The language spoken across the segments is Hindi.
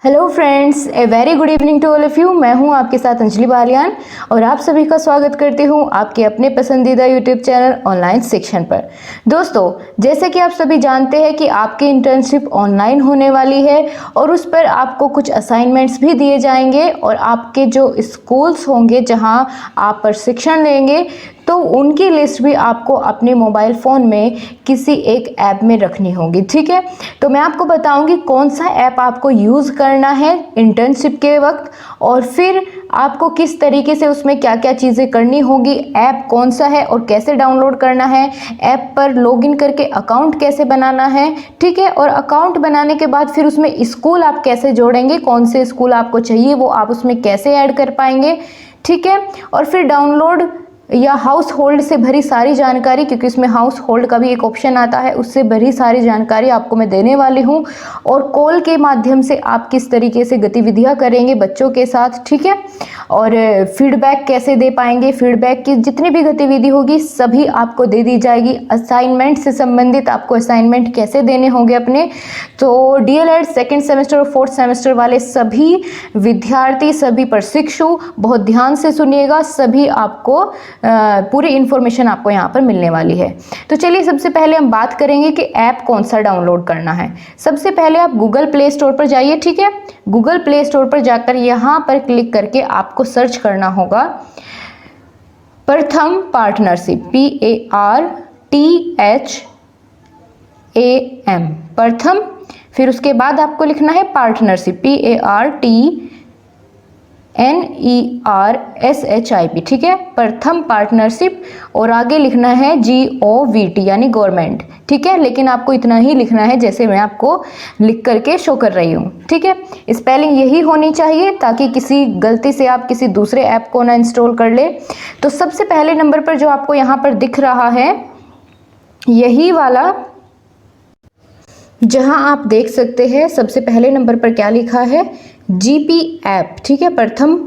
Hello friends, a very good evening to all of you. मैं हूं आपके साथ अंजलि बालियान और आप सभी का स्वागत करती हूं आपके अपने पसंदीदा यूट्यूब चैनल ऑनलाइन सेक्शन पर। दोस्तों, जैसे कि आप सभी जानते हैं कि आपकी इंटर्नशिप ऑनलाइन होने वाली है और उस पर आपको कुछ असाइनमेंट्स भी दिए जाएंगे और आपके जो स्कूल्स होंगे जहां आप प्रशिक्षण लेंगे तो उनकी लिस्ट भी आपको अपने मोबाइल फ़ोन में किसी एक ऐप में रखनी होगी। ठीक है, तो मैं आपको बताऊंगी कौन सा ऐप आपको यूज़ करना है इंटर्नशिप के वक्त और फिर आपको किस तरीके से उसमें क्या क्या चीज़ें करनी होगी, ऐप कौन सा है और कैसे डाउनलोड करना है, ऐप पर लॉगिन करके अकाउंट कैसे बनाना है। ठीक है, और अकाउंट बनाने के बाद फिर उसमें स्कूल आप कैसे जोड़ेंगे, कौन से स्कूल आपको चाहिए वो आप उसमें कैसे ऐड कर पाएंगे। ठीक है, और फिर डाउनलोड या हाउस होल्ड से भरी सारी जानकारी, क्योंकि इसमें हाउस होल्ड का भी एक ऑप्शन आता है, उससे भरी सारी जानकारी आपको मैं देने वाली हूँ और कॉल के माध्यम से आप किस तरीके से गतिविधियाँ करेंगे बच्चों के साथ। ठीक है, और फीडबैक कैसे दे पाएंगे, फीडबैक की जितनी भी गतिविधि होगी सभी आपको दे दी जाएगी। असाइनमेंट से संबंधित आपको असाइनमेंट कैसे देने होंगे अपने, तो डीएलएड सेकेंड सेमेस्टर और फोर्थ सेमेस्टर वाले सभी विद्यार्थी, सभी प्रशिक्षु बहुत ध्यान से सुनिएगा, सभी आपको पूरी इन्फॉर्मेशन आपको यहाँ पर मिलने वाली है। तो चलिए सबसे पहले हम बात करेंगे कि ऐप कौन सा डाउनलोड करना है। सबसे पहले आप गूगल प्ले स्टोर पर जाइए। ठीक है, गूगल प्ले स्टोर पर जाकर यहाँ पर क्लिक करके आपको सर्च करना होगा प्रथम पार्टनरशिप, PARTHAM, प्रथम। फिर उसके बाद आपको लिखना है पार्टनरशिप, PARTNERSHIP। ठीक है, प्रथम पार्टनरशिप, और आगे लिखना है GOVT यानी गवर्नमेंट। ठीक है, लेकिन आपको इतना ही लिखना है जैसे मैं आपको लिख करके शो कर रही हूँ। ठीक है, स्पेलिंग यही होनी चाहिए ताकि किसी गलती से आप किसी दूसरे ऐप को ना इंस्टॉल कर ले। तो सबसे पहले नंबर पर जो आपको यहाँ पर दिख रहा है यही वाला, जहां आप देख सकते हैं सबसे पहले नंबर पर क्या लिखा है, GP ऐप। ठीक है, प्रथम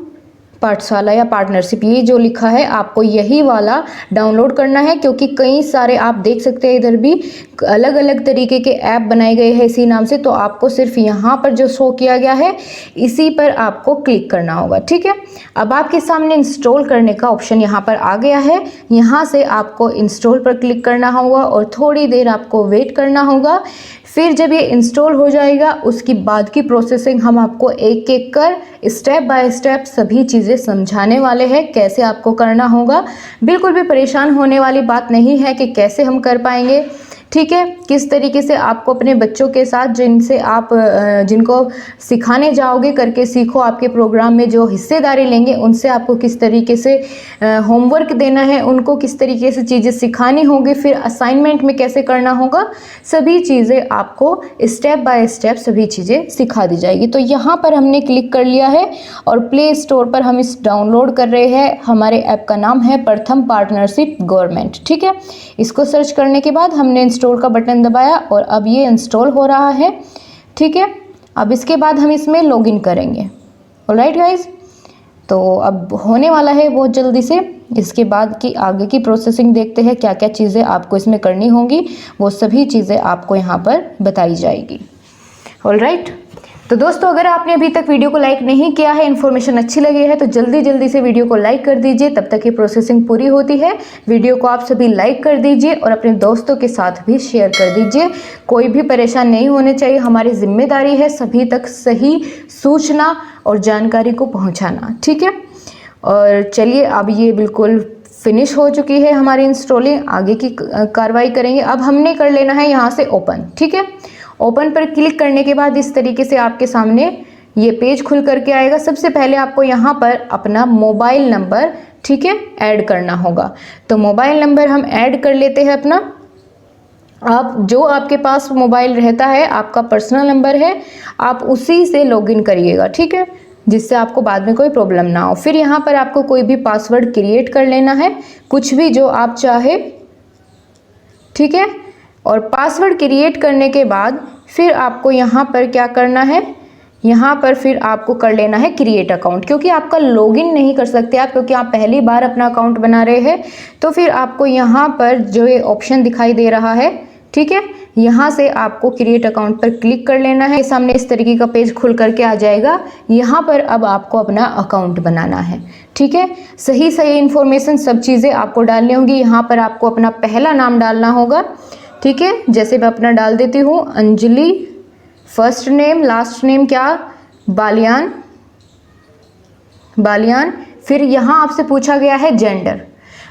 पाठशाला या पार्टनरशिप, ये जो लिखा है आपको यही वाला डाउनलोड करना है, क्योंकि कई सारे आप देख सकते हैं इधर भी अलग अलग तरीके के ऐप बनाए गए हैं इसी नाम से। तो आपको सिर्फ यहाँ पर जो शो किया गया है इसी पर आपको क्लिक करना होगा। ठीक है, अब आपके सामने इंस्टॉल करने का ऑप्शन यहाँ पर आ गया है, यहाँ से आपको इंस्टॉल पर क्लिक करना होगा और थोड़ी देर आपको वेट करना होगा। फिर जब ये इंस्टॉल हो जाएगा उसकी बाद की प्रोसेसिंग हम आपको एक एक कर स्टेप बाय स्टेप सभी चीज़ें समझाने वाले हैं, कैसे आपको करना होगा। बिल्कुल भी परेशान होने वाली बात नहीं है कि कैसे हम कर पाएंगे। ठीक है, किस तरीके से आपको अपने बच्चों के साथ जिनको सिखाने जाओगे करके सीखो, आपके प्रोग्राम में जो हिस्सेदारी लेंगे उनसे आपको किस तरीके से होमवर्क देना है, उनको किस तरीके से चीज़ें सिखानी होगी, फिर असाइनमेंट में कैसे करना होगा, सभी चीज़ें आपको स्टेप बाय स्टेप सभी चीज़ें सिखा दी जाएगी। तो यहाँ पर हमने क्लिक कर लिया है और प्ले स्टोर पर हम इस डाउनलोड कर रहे हैं। हमारे ऐप का नाम है प्रथम पार्टनरशिप गवर्नमेंट। ठीक है, इसको सर्च करने के बाद हमने इंस्टॉल का बटन दबाया और अब ये इंस्टॉल हो रहा है। ठीक है, अब इसके बाद हम इसमें लॉगिन करेंगे। ऑलराइट गाइज, तो अब होने वाला है बहुत जल्दी से। इसके बाद की आगे की प्रोसेसिंग देखते हैं, क्या क्या चीज़ें आपको इसमें करनी होंगी, वो सभी चीज़ें आपको यहाँ पर बताई जाएगी। ऑलराइट, तो दोस्तों अगर आपने अभी तक वीडियो को लाइक नहीं किया है, इन्फॉर्मेशन अच्छी लगी है तो जल्दी जल्दी से वीडियो को लाइक कर दीजिए, तब तक ये प्रोसेसिंग पूरी होती है। वीडियो को आप सभी लाइक कर दीजिए और अपने दोस्तों के साथ भी शेयर कर दीजिए। कोई भी परेशान नहीं होने चाहिए, हमारी जिम्मेदारी है सभी तक सही सूचना और जानकारी को पहुँचाना। ठीक है, और चलिए अब ये बिल्कुल फिनिश हो चुकी है हमारी इंस्टॉलिंग, आगे की कार्रवाई करेंगे। अब हमने कर लेना है यहाँ से ओपन। ठीक है, ओपन पर क्लिक करने के बाद इस तरीके से आपके सामने ये पेज खुल करके आएगा। सबसे पहले आपको यहाँ पर अपना मोबाइल नंबर, ठीक है, ऐड करना होगा। तो मोबाइल नंबर हम ऐड कर लेते हैं अपना। आप जो आपके पास मोबाइल रहता है, आपका पर्सनल नंबर है, आप उसी से लॉगिन करिएगा। ठीक है, जिससे आपको बाद में कोई प्रॉब्लम ना हो। फिर यहाँ पर आपको कोई भी पासवर्ड क्रिएट कर लेना है, कुछ भी जो आप चाहे। ठीक है, और पासवर्ड क्रिएट करने के बाद फिर आपको यहाँ पर क्या करना है, यहाँ पर फिर आपको कर लेना है क्रिएट अकाउंट, क्योंकि आपका लॉगिन नहीं कर सकते आप, क्योंकि आप पहली बार अपना अकाउंट बना रहे हैं। तो फिर आपको यहाँ पर जो ये ऑप्शन दिखाई दे रहा है ठीक है। यहाँ से आपको क्रिएट अकाउंट पर क्लिक कर लेना है। सामने इस तरीके का पेज खुल करके आ जाएगा। यहाँ पर अब आपको अपना अकाउंट बनाना है, ठीक है। सही सही इन्फॉर्मेशन सब चीज़ें आपको डालनी होंगी। यहाँ पर आपको अपना पहला नाम डालना होगा, ठीक है। जैसे मैं अपना डाल देती हूँ Anjali, first name, last name क्या, बालियान। फिर यहाँ आपसे पूछा गया है जेंडर,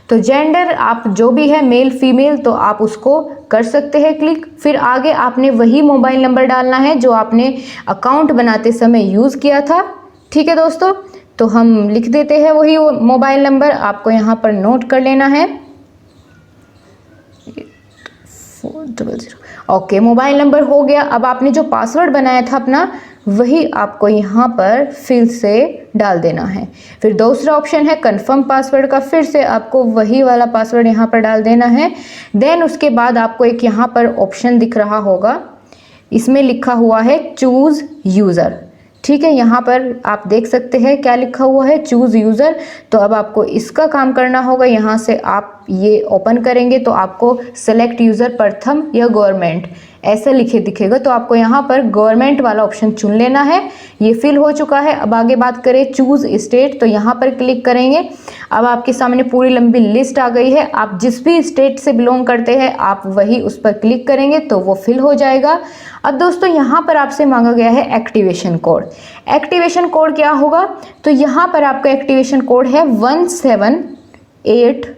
तो जेंडर आप जो भी है मेल फीमेल तो आप उसको कर सकते हैं क्लिक। फिर आगे आपने वही मोबाइल नंबर डालना है जो आपने अकाउंट बनाते समय यूज़ किया था, ठीक है दोस्तों। तो हम लिख देते हैं वही मोबाइल नंबर, आपको यहाँ पर नोट कर लेना है 8400। ओके, मोबाइल नंबर हो गया। अब आपने जो पासवर्ड बनाया था अपना वही आपको यहाँ पर फिर से डाल देना है। फिर दूसरा ऑप्शन है कंफर्म पासवर्ड का, फिर से आपको वही वाला पासवर्ड यहाँ पर डाल देना है। देन उसके बाद आपको एक यहाँ पर ऑप्शन दिख रहा होगा, इसमें लिखा हुआ है चूज़ यूज़र, ठीक है। यहाँ पर आप देख सकते हैं क्या लिखा हुआ है, चूज़ यूज़र। तो अब आपको इसका काम करना होगा। यहाँ से आप ये ओपन करेंगे तो आपको सेलेक्ट यूज़र प्रथम या गवर्नमेंट ऐसा लिखे दिखेगा, तो आपको यहाँ पर गवर्नमेंट वाला ऑप्शन चुन लेना है। ये फिल हो चुका है। अब आगे बात करें चूज़ स्टेट, तो यहाँ पर क्लिक करेंगे। अब आपके सामने पूरी लंबी लिस्ट आ गई है। आप जिस भी स्टेट से बिलोंग करते हैं आप वही उस पर क्लिक करेंगे तो वो फिल हो जाएगा। अब दोस्तों यहाँ पर आपसे मांगा गया है एक्टिवेशन कोड। एक्टिवेशन कोड क्या होगा, तो यहाँ पर आपका एक्टिवेशन कोड है 1783,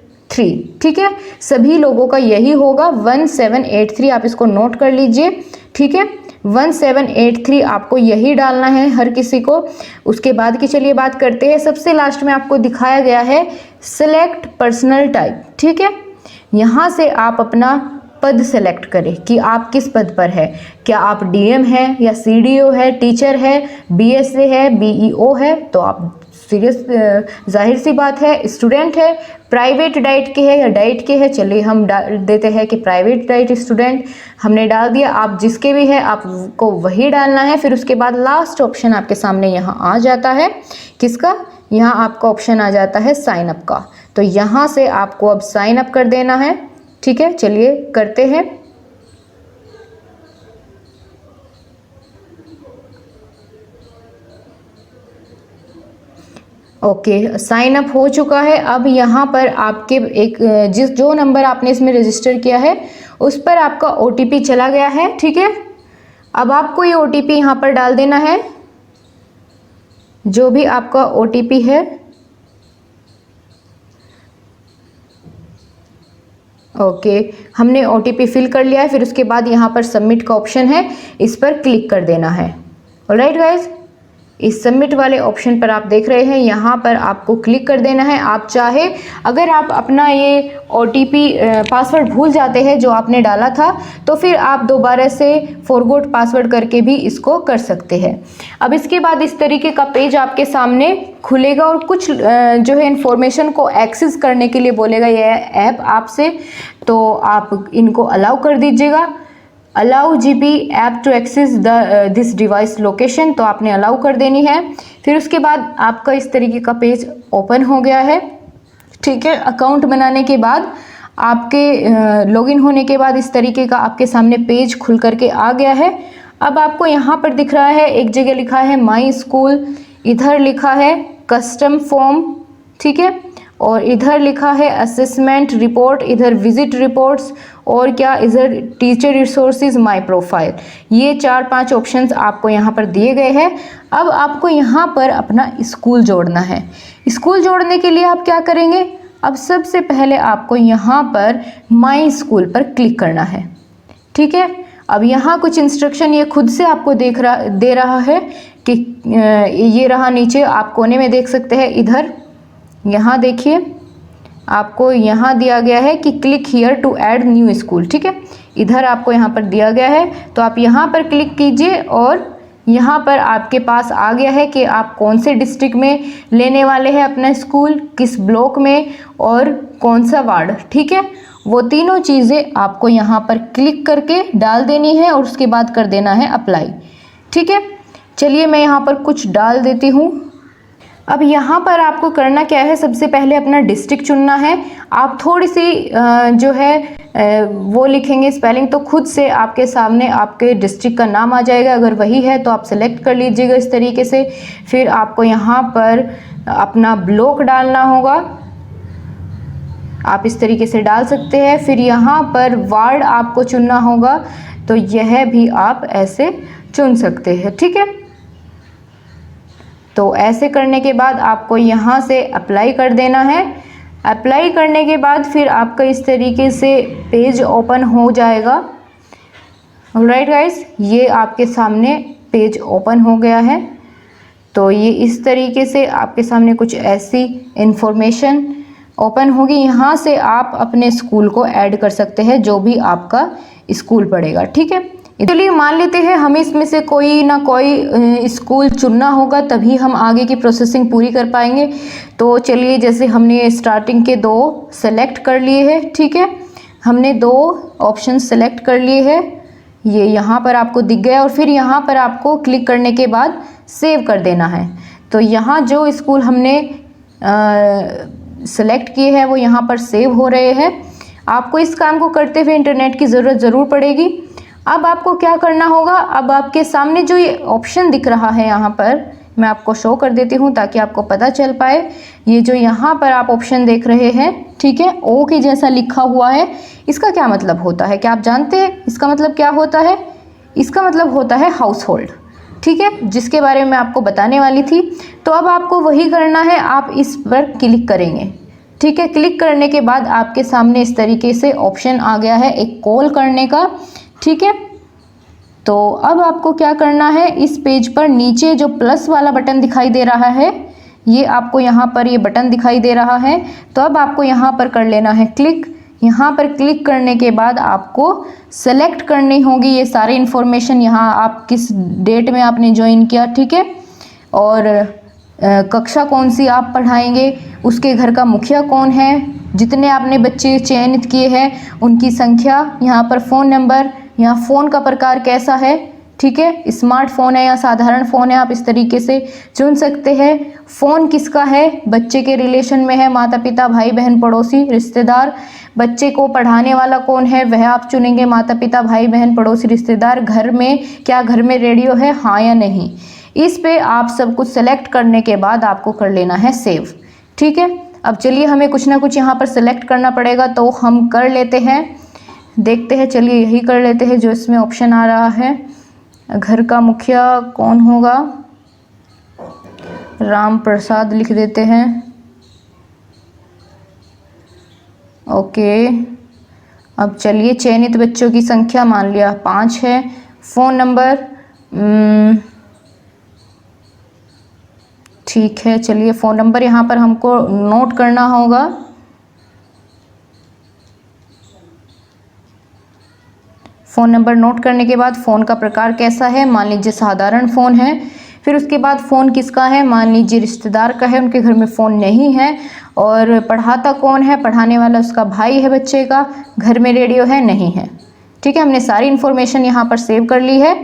ठीक है। सभी लोगों का यही होगा 1783, आप इसको नोट कर लीजिए, ठीक है। 1783 आपको यही डालना है हर किसी को। उसके बाद की चलिए बात करते हैं, सबसे लास्ट में आपको दिखाया गया है सिलेक्ट पर्सनल टाइप, ठीक है। यहाँ से आप अपना पद सेलेक्ट करें कि आप किस पद पर है, क्या आप डीएम है या सीडीओ है, टीचर है, बीएसए है, बीईओ है, तो आप सीरियस जाहिर सी बात है स्टूडेंट है, प्राइवेट डाइट के है या डाइट के है, चलिए हम डाल देते हैं कि प्राइवेट डाइट स्टूडेंट, हमने डाल दिया। आप जिसके भी है आपको वही डालना है। फिर उसके बाद लास्ट ऑप्शन आपके सामने यहाँ आ जाता है, किसका, यहाँ आपका ऑप्शन आ जाता है साइन अप का। तो यहाँ से आपको अब साइन अप कर देना है, ठीक है। चलिए करते हैं। ओके, साइन अप हो चुका है। अब यहाँ पर आपके एक जो नंबर आपने इसमें रजिस्टर किया है उस पर आपका ओटीपी चला गया है, ठीक है। अब आपको ये ओटीपी यहाँ पर डाल देना है, जो भी आपका ओटीपी है। ओके, हमने ओटीपी फिल कर लिया है। फिर उसके बाद यहाँ पर सबमिट का ऑप्शन है, इस पर क्लिक कर देना है। ऑलराइट गाइज, इस सबमिट वाले ऑप्शन पर आप देख रहे हैं, यहाँ पर आपको क्लिक कर देना है। आप चाहे अगर आप अपना ये ओटीपी पासवर्ड भूल जाते हैं जो आपने डाला था तो फिर आप दोबारा से फॉरगॉट पासवर्ड करके भी इसको कर सकते हैं। अब इसके बाद इस तरीके का पेज आपके सामने खुलेगा और कुछ जो है इन्फॉर्मेशन को एक्सेस करने के लिए बोलेगा यह ऐप आपसे, तो आप इनको अलाउ कर दीजिएगा। Allow GP app to access this device location, तो आपने अलाउ कर देनी है। फिर उसके बाद आपका इस तरीके का पेज ओपन हो गया है, ठीक है। अकाउंट बनाने के बाद आपके लॉगिन होने के बाद इस तरीके का आपके सामने पेज खुल करके आ गया है। अब आपको यहाँ पर दिख रहा है, एक जगह लिखा है माई स्कूल, इधर लिखा है कस्टम फॉर्म, ठीक है, और इधर लिखा है असेसमेंट रिपोर्ट, इधर विजिट रिपोर्ट्स, और क्या इधर टीचर रिसोर्सेज माय प्रोफाइल। ये 4-5 ऑप्शंस आपको यहाँ पर दिए गए हैं। अब आपको यहाँ पर अपना स्कूल जोड़ना है। स्कूल जोड़ने के लिए आप क्या करेंगे, अब सबसे पहले आपको यहाँ पर माय स्कूल पर क्लिक करना है, ठीक है। अब यहाँ कुछ इंस्ट्रक्शन ये खुद से आपको दे रहा है कि ये रहा नीचे आप कोने में देख सकते हैं, इधर यहाँ देखिए आपको यहाँ दिया गया है कि click here to add new school, ठीक है। इधर आपको यहाँ पर दिया गया है, तो आप यहाँ पर क्लिक कीजिए और यहाँ पर आपके पास आ गया है कि आप कौन से डिस्ट्रिक्ट में लेने वाले हैं अपना स्कूल, किस ब्लॉक में और कौन सा वार्ड, ठीक है। वो तीनों चीज़ें आपको यहाँ पर क्लिक करके डाल देनी है और उसके बाद कर देना है अप्लाई, ठीक है। चलिए मैं यहाँ पर कुछ डाल देती हूँ। अब यहाँ पर आपको करना क्या है, सबसे पहले अपना डिस्ट्रिक्ट चुनना है। आप थोड़ी सी जो है वो लिखेंगे स्पेलिंग, तो खुद से आपके सामने आपके डिस्ट्रिक्ट का नाम आ जाएगा। अगर वही है तो आप सेलेक्ट कर लीजिएगा इस तरीके से। फिर आपको यहाँ पर अपना ब्लॉक डालना होगा, आप इस तरीके से डाल सकते हैं। फिर यहाँ पर वार्ड आपको चुनना होगा, तो यह भी आप ऐसे चुन सकते हैं, ठीक है। तो ऐसे करने के बाद आपको यहाँ से अप्लाई कर देना है। अप्लाई करने के बाद फिर आपका इस तरीके से पेज ओपन हो जाएगा। ऑलराइट गाइस, ये आपके सामने पेज ओपन हो गया है। तो ये इस तरीके से आपके सामने कुछ ऐसी इंफॉर्मेशन ओपन होगी। यहाँ से आप अपने स्कूल को ऐड कर सकते हैं, जो भी आपका स्कूल पड़ेगा, ठीक है। चलिए मान लेते हैं हमें इसमें से कोई ना कोई स्कूल चुनना होगा, तभी हम आगे की प्रोसेसिंग पूरी कर पाएंगे। तो चलिए, जैसे हमने स्टार्टिंग के 2 सेलेक्ट कर लिए हैं, ठीक है, हमने 2 ऑप्शन सेलेक्ट कर लिए हैं, ये यहाँ पर आपको दिख गया। और फिर यहाँ पर आपको क्लिक करने के बाद सेव कर देना है। तो यहाँ जो स्कूल हमने सेलेक्ट किए हैं वो यहाँ पर सेव हो रहे हैं। आपको इस काम को करते हुए इंटरनेट की ज़रूरत ज़रूर पड़ेगी। अब आपको क्या करना होगा, अब आपके सामने जो ये ऑप्शन दिख रहा है यहाँ पर, मैं आपको शो कर देती हूँ ताकि आपको पता चल पाए। ये जो यहाँ पर आप ऑप्शन देख रहे हैं, ठीक है, ओ के जैसा लिखा हुआ है, इसका क्या मतलब होता है, क्या आप जानते हैं इसका मतलब क्या होता है? इसका मतलब होता है हाउस होल्ड, ठीक है, जिसके बारे में आपको बताने वाली थी। तो अब आपको वही करना है, आप इस पर क्लिक करेंगे, ठीक है। क्लिक करने के बाद आपके सामने इस तरीके से ऑप्शन आ गया है एक कॉल करने का, ठीक है। तो अब आपको क्या करना है, इस पेज पर नीचे जो प्लस वाला बटन दिखाई दे रहा है, ये आपको यहाँ पर ये बटन दिखाई दे रहा है, तो अब आपको यहाँ पर कर लेना है क्लिक। यहाँ पर क्लिक करने के बाद आपको सेलेक्ट करनी होगी ये सारी इन्फॉर्मेशन, यहाँ आप किस डेट में आपने ज्वाइन किया, ठीक है, और कक्षा कौन सी आप पढ़ाएंगे, उसके घर का मुखिया कौन है, जितने आपने बच्चे चयनित किए हैं उनकी संख्या, यहाँ पर फ़ोन नंबर, यहाँ फ़ोन का प्रकार कैसा है, ठीक है, स्मार्टफोन है या साधारण फ़ोन है, आप इस तरीके से चुन सकते हैं। फ़ोन किसका है, बच्चे के रिलेशन में है, माता पिता, भाई बहन, पड़ोसी, रिश्तेदार। बच्चे को पढ़ाने वाला कौन है, वह आप चुनेंगे, माता पिता, भाई बहन, पड़ोसी, रिश्तेदार। घर में क्या घर में रेडियो है, हाँ या नहीं। इस पे आप सब कुछ सेलेक्ट करने के बाद आपको कर लेना है सेव, ठीक है। अब चलिए, हमें कुछ ना कुछ यहाँ पर सेलेक्ट करना पड़ेगा, तो हम कर लेते हैं, देखते हैं, चलिए यही कर लेते हैं जो इसमें ऑप्शन आ रहा है। घर का मुखिया कौन होगा, राम प्रसाद लिख देते हैं, ओके। अब चलिए, चयनित बच्चों की संख्या मान लिया 5 है। फ़ोन नंबर ठीक है, चलिए फ़ोन नंबर यहाँ पर हमको नोट करना होगा। फ़ोन नंबर नोट करने के बाद फ़ोन का प्रकार कैसा है, मान लीजिए साधारण फ़ोन है। फिर उसके बाद फ़ोन किसका है, मान लीजिए रिश्तेदार का है, उनके घर में फ़ोन नहीं है। और पढ़ाता कौन है, पढ़ाने वाला उसका भाई है बच्चे का, घर में रेडियो है, नहीं है, ठीक है। हमने सारी इन्फॉर्मेशन यहाँ पर सेव कर ली है।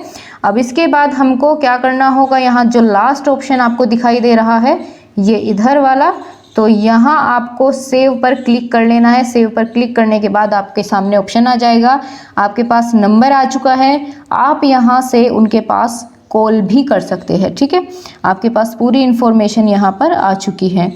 अब इसके बाद हमको क्या करना होगा, यहाँ जो लास्ट ऑप्शन आपको दिखाई दे रहा है ये इधर वाला, तो यहाँ आपको सेव पर क्लिक कर लेना है। सेव पर क्लिक करने के बाद आपके सामने ऑप्शन आ जाएगा, आपके पास नंबर आ चुका है, आप यहाँ से उनके पास कॉल भी कर सकते हैं, ठीक है। आपके पास पूरी इन्फॉर्मेशन यहाँ पर आ चुकी है।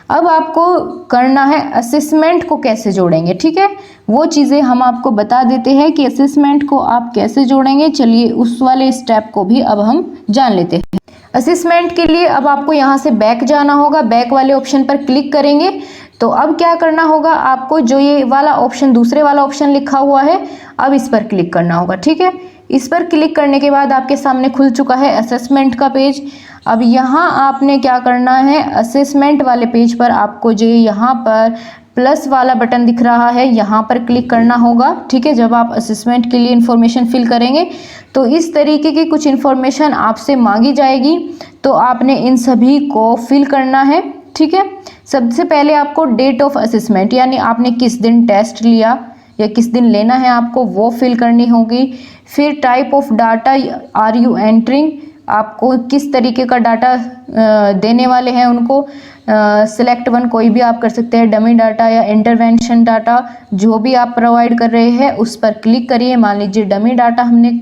अब आपको करना है असेसमेंट को कैसे जोड़ेंगे, ठीक है, वो चीज़ें हम आपको बता देते हैं कि असेसमेंट को आप कैसे जोड़ेंगे। चलिए उस वाले स्टेप को भी अब हम जान लेते हैं। असेसमेंट के लिए अब आपको यहाँ से बैक जाना होगा, बैक वाले ऑप्शन पर क्लिक करेंगे। तो अब क्या करना होगा, आपको जो ये वाला ऑप्शन, दूसरे वाला ऑप्शन लिखा हुआ है, अब इस पर क्लिक करना होगा, ठीक है। इस पर क्लिक करने के बाद आपके सामने खुल चुका है असेसमेंट का पेज। अब यहाँ आपने क्या करना है, असेसमेंट वाले पेज पर आपको जो यहाँ पर प्लस वाला बटन दिख रहा है यहाँ पर क्लिक करना होगा, ठीक है। जब आप असेसमेंट के लिए इन्फॉर्मेशन फिल करेंगे तो इस तरीके की कुछ इन्फॉर्मेशन आपसे मांगी जाएगी, तो आपने इन सभी को फिल करना है, ठीक है। सबसे पहले आपको डेट ऑफ असेसमेंट, यानी आपने किस दिन टेस्ट लिया या किस दिन लेना है आपको, वो फिल करनी होगी। फिर type of data are you entering, आपको किस तरीके का डाटा देने वाले हैं उनको। सिलेक्ट वन कोई भी आप कर सकते हैं, डमी डाटा या इंटरवेंशन डाटा, जो भी आप प्रोवाइड कर रहे हैं उस पर क्लिक करिए। मान लीजिए डमी डाटा हमने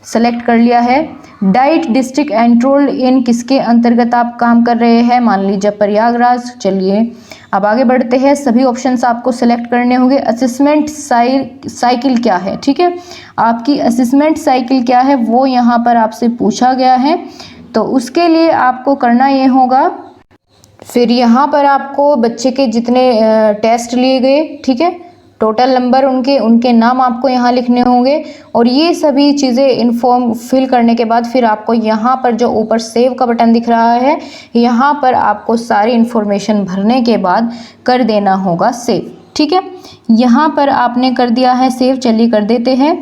सेलेक्ट कर लिया है। डाइट डिस्ट्रिक्ट एंट्रोल्ड इन किसके अंतर्गत आप काम कर रहे हैं, मान लीजिए प्रयागराज। चलिए अब आगे बढ़ते हैं, सभी ऑप्शंस आपको सेलेक्ट करने होंगे। असेसमेंट साइकिल क्या है, ठीक है, आपकी असेसमेंट साइकिल क्या है वो यहाँ पर आपसे पूछा गया है। तो उसके लिए आपको करना ये होगा, फिर यहाँ पर आपको बच्चे के जितने टेस्ट लिए गए, ठीक है, टोटल नंबर उनके नाम आपको यहाँ लिखने होंगे। और ये सभी चीज़ें इन्फॉर्म फिल करने के बाद फिर आपको यहाँ पर जो ऊपर सेव का बटन दिख रहा है, यहाँ पर आपको सारी इन्फॉर्मेशन भरने के बाद कर देना होगा सेव, ठीक है। यहाँ पर आपने कर दिया है सेव। चलिए कर देते हैं।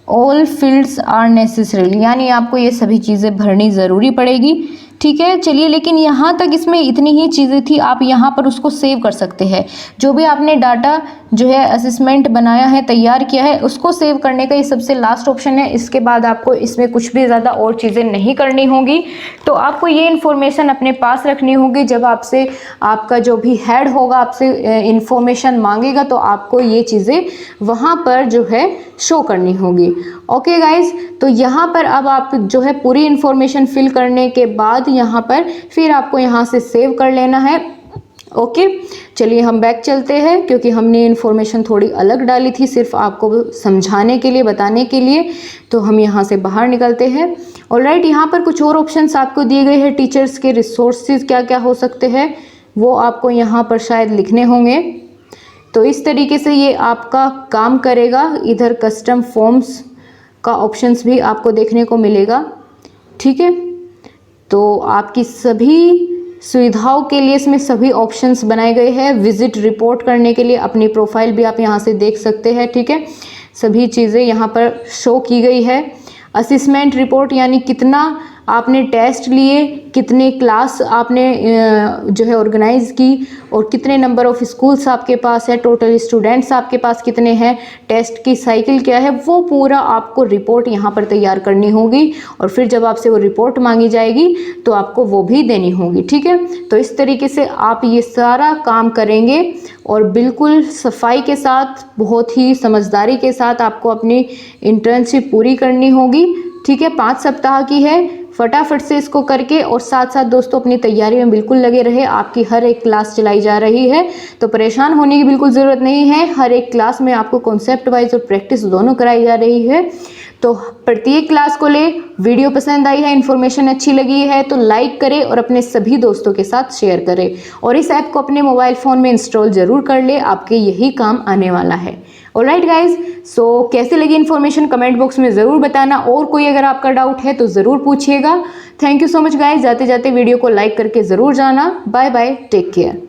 ऑल फील्ड्स आर नेसेसरी, यानी आपको ये सभी चीज़ें भरनी ज़रूरी पड़ेगी, ठीक है। चलिए, लेकिन यहाँ तक इसमें इतनी ही चीज़ें थी, आप यहाँ पर उसको सेव कर सकते हैं। जो भी आपने डाटा जो है असेसमेंट बनाया है, तैयार किया है, उसको सेव करने का ये सबसे लास्ट ऑप्शन है। इसके बाद आपको इसमें कुछ भी ज़्यादा और चीज़ें नहीं करनी होगी। तो आपको ये इन्फॉर्मेशन अपने पास रखनी होगी। जब आपसे आपका जो भी हेड होगा आपसे इन्फॉर्मेशन मांगेगा तो आपको ये चीज़ें वहाँ पर जो है शो करनी होगी। ओके गाइज, तो यहाँ पर अब आप जो है पूरी इन्फॉर्मेशन फिल करने के बाद यहाँ पर फिर आपको यहाँ से सेव कर लेना है। ओके, चलिए हम बैक चलते हैं, क्योंकि हमने इन्फॉर्मेशन थोड़ी अलग डाली थी सिर्फ आपको समझाने के लिए, बताने के लिए। तो हम यहाँ से बाहर निकलते हैं। ऑलराइट, यहाँ पर कुछ और ऑप्शंस आपको दिए गए हैं। टीचर्स के रिसोर्सेज क्या क्या हो सकते हैं वो आपको यहाँ पर शायद लिखने होंगे। तो इस तरीके से ये आपका काम करेगा। इधर कस्टम फॉर्म्स का ऑप्शंस भी आपको देखने को मिलेगा, ठीक है। तो आपकी सभी सुविधाओं के लिए इसमें सभी ऑप्शंस बनाए गए हैं। विजिट रिपोर्ट करने के लिए अपनी प्रोफाइल भी आप यहाँ से देख सकते हैं, ठीक है। सभी चीज़ें यहाँ पर शो की गई है। असेसमेंट रिपोर्ट यानी कितना आपने टेस्ट लिए, कितने क्लास आपने जो है ऑर्गेनाइज की, और कितने नंबर ऑफ स्कूल्स आपके पास है, टोटल स्टूडेंट्स आपके पास कितने हैं, टेस्ट की साइकिल क्या है, वो पूरा आपको रिपोर्ट यहाँ पर तैयार करनी होगी। और फिर जब आपसे वो रिपोर्ट मांगी जाएगी तो आपको वो भी देनी होगी, ठीक है। तो इस तरीके से आप ये सारा काम करेंगे और बिल्कुल सफाई के साथ, बहुत ही समझदारी के साथ आपको अपनी इंटर्नशिप पूरी करनी होगी, ठीक है। 5 सप्ताह की है। फटाफट से इसको करके और साथ साथ दोस्तों अपनी तैयारी में बिल्कुल लगे रहे। आपकी हर एक क्लास चलाई जा रही है तो परेशान होने की बिल्कुल ज़रूरत नहीं है। हर एक क्लास में आपको कॉन्सेप्ट वाइज और प्रैक्टिस दोनों कराई जा रही है। तो प्रत्येक क्लास को ले, वीडियो पसंद आई है, इन्फॉर्मेशन अच्छी लगी है तो लाइक करें और अपने सभी दोस्तों के साथ शेयर करें। और इस ऐप को अपने मोबाइल फ़ोन में इंस्टॉल ज़रूर कर ले, आपके यही काम आने वाला है। ऑलराइट गाइज, सो कैसे लगी इन्फॉर्मेशन कमेंट बॉक्स में ज़रूर बताना, और कोई अगर आपका डाउट है तो ज़रूर पूछिएगा। Thank you so much guys. जाते जाते वीडियो को लाइक करके ज़रूर जाना। Bye bye, take care.